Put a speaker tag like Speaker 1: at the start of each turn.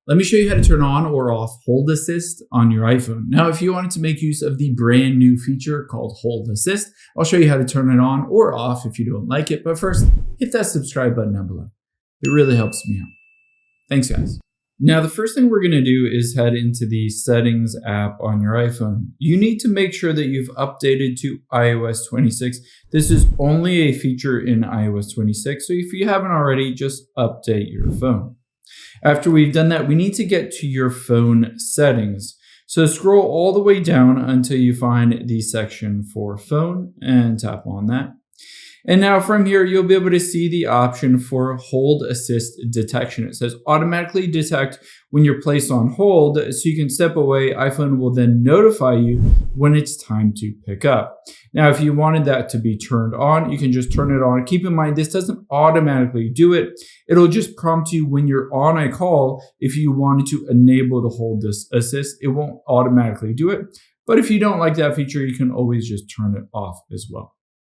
Speaker 1: Let me show you how to turn on or off Hold Assist on your iPhone. Now, if you wanted to make use of the brand new feature called Hold Assist, I'll show you how to turn it on or off if you don't like it. But first, hit that subscribe button down below. It really helps me out. Thanks, guys. Now, the first thing we're going to do is head into the Settings app on your iPhone. You need to make sure that you've updated to iOS 26. This is only a feature in iOS 26, so if you haven't already, just update your phone. After we've done that, we need to get to your phone settings. So scroll all the way down until you find the section for phone and tap on that. And now from here, you'll be able to see the option for hold assist detection. It says automatically detect when you're placed on hold, so you can step away. iPhone will then notify you when it's time to pick up. Now, if you wanted that to be turned on, you can just turn it on. Keep in mind, this doesn't automatically do it. It'll just prompt you when you're on a call. If you wanted to enable the hold assist, it won't automatically do it. But if you don't like that feature, you can always just turn it off as well.